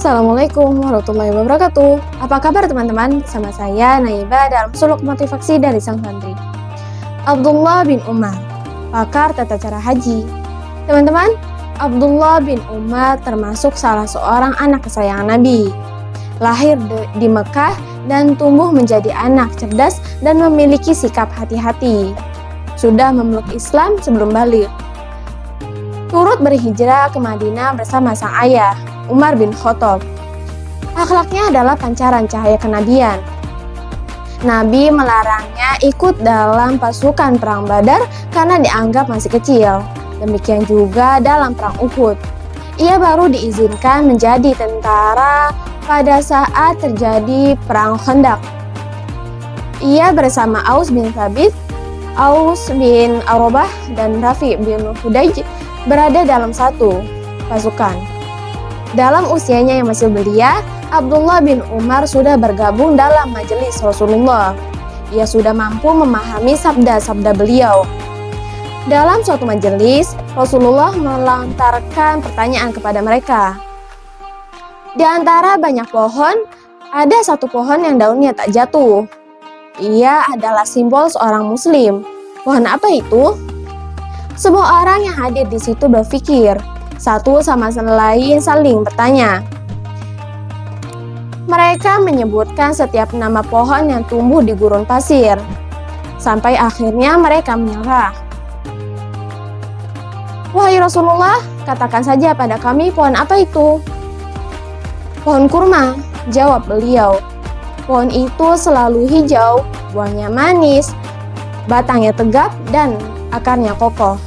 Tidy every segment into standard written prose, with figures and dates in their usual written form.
Assalamualaikum warahmatullahi wabarakatuh. Apa kabar teman-teman? Bersama saya Naiba dalam suluk motivasi dari sang santri. Abdullah bin Umar, pakar tata cara haji. Teman-teman, Abdullah bin Umar termasuk salah seorang anak kesayangan Nabi. Lahir di Mekah dan tumbuh menjadi anak cerdas dan memiliki sikap hati-hati. Sudah memeluk Islam sebelum balik. Turut berhijrah ke Madinah bersama sang ayah, Umar bin Khattab. Akhlaknya adalah pancaran cahaya kenabian. Nabi melarangnya ikut dalam pasukan perang Badar karena dianggap masih kecil. Demikian juga dalam perang Uhud. Ia baru diizinkan menjadi tentara pada saat terjadi perang Khandaq. Ia bersama Aus bin Thabit, Aus bin Arobah, dan Rafi bin Hudayj berada dalam satu pasukan. Dalam usianya yang masih belia, Abdullah bin Umar sudah bergabung dalam majelis Rasulullah. Ia sudah mampu memahami sabda-sabda beliau. Dalam suatu majelis, Rasulullah melontarkan pertanyaan kepada mereka. Di antara banyak pohon, ada satu pohon yang daunnya tak jatuh. Ia adalah simbol seorang muslim. Pohon apa itu? Semua orang yang hadir di situ berpikir, satu sama lain saling bertanya. Mereka menyebutkan setiap nama pohon yang tumbuh di gurun pasir. Sampai akhirnya mereka menyerah. Wahai Rasulullah, katakan saja pada kami pohon apa itu? Pohon kurma, jawab beliau. Pohon itu selalu hijau, buahnya manis, batangnya tegap, dan akarnya kokoh.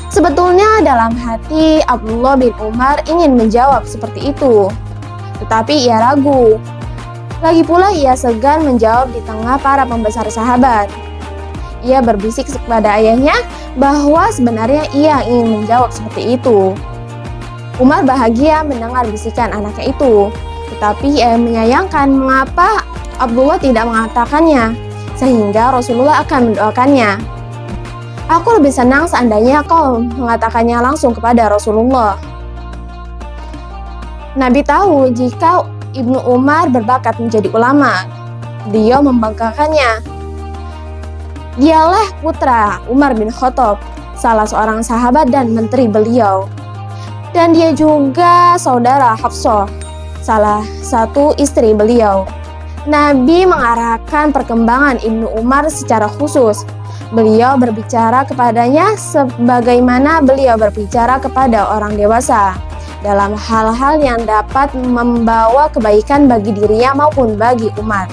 Sebetulnya dalam hati Abdullah bin Umar ingin menjawab seperti itu, tetapi ia ragu. Lagi pula ia segan menjawab di tengah para pembesar sahabat. Ia berbisik kepada ayahnya bahwa sebenarnya ia ingin menjawab seperti itu. Umar bahagia mendengar bisikan anaknya itu, tetapi ia menyayangkan mengapa Abdullah tidak mengatakannya, sehingga Rasulullah akan mendoakannya. Aku lebih senang seandainya kau mengatakannya langsung kepada Rasulullah. Nabi tahu jika Ibnu Umar berbakat menjadi ulama. Beliau membanggakannya. Dialah putra Umar bin Khattab, salah seorang sahabat dan menteri beliau. Dan dia juga saudara Hafsah, salah satu istri beliau. Nabi mengarahkan perkembangan Ibnu Umar secara khusus. Beliau berbicara kepadanya sebagaimana beliau berbicara kepada orang dewasa dalam hal-hal yang dapat membawa kebaikan bagi dirinya maupun bagi umat.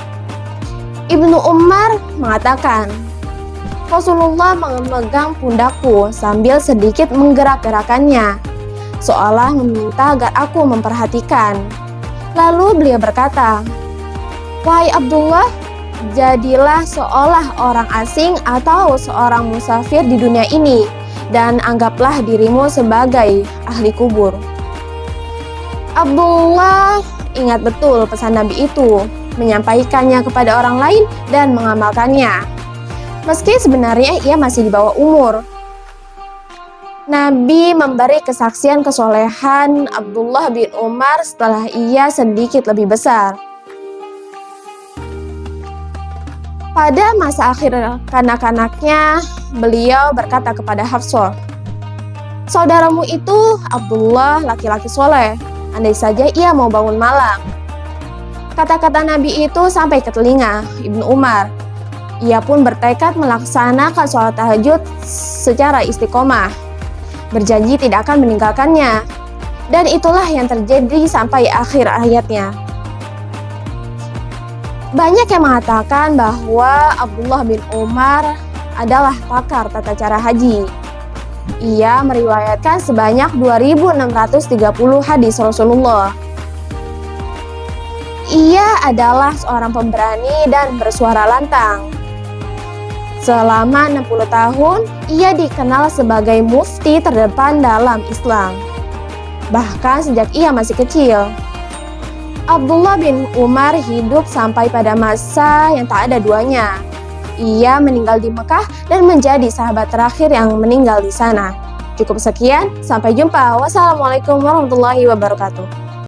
Ibnu Umar mengatakan, Rasulullah memegang pundakku sambil sedikit menggerak-gerakannya, seolah meminta agar aku memperhatikan. Lalu beliau berkata, "Wahai Abdullah, jadilah seolah orang asing atau seorang musafir di dunia ini dan anggaplah dirimu sebagai ahli kubur." Abdullah ingat betul pesan Nabi itu, menyampaikannya kepada orang lain dan mengamalkannya. Meski sebenarnya ia masih di bawah umur. Nabi memberi kesaksian kesolehan Abdullah bin Umar setelah ia sedikit lebih besar. Pada masa akhir kanak-kanaknya, beliau berkata kepada Hafsah, "Saudaramu itu Abdullah laki-laki soleh, andai saja ia mau bangun malam." Kata-kata Nabi itu sampai ke telinga Ibnu Umar. Ia pun bertekad melaksanakan sholat tahajud secara istiqomah, berjanji tidak akan meninggalkannya. Dan itulah yang terjadi sampai akhir hayatnya. Banyak yang mengatakan bahwa Abdullah bin Umar adalah pakar tata cara haji. Ia meriwayatkan sebanyak 2.630 hadis Rasulullah. Ia adalah seorang pemberani dan bersuara lantang. Selama 60 tahun, ia dikenal sebagai mufti terdepan dalam Islam. Bahkan sejak ia masih kecil. Abdullah bin Umar hidup sampai pada masa yang tak ada duanya. Ia meninggal di Mekah dan menjadi sahabat terakhir yang meninggal di sana. Cukup sekian, sampai jumpa. Wassalamualaikum warahmatullahi wabarakatuh.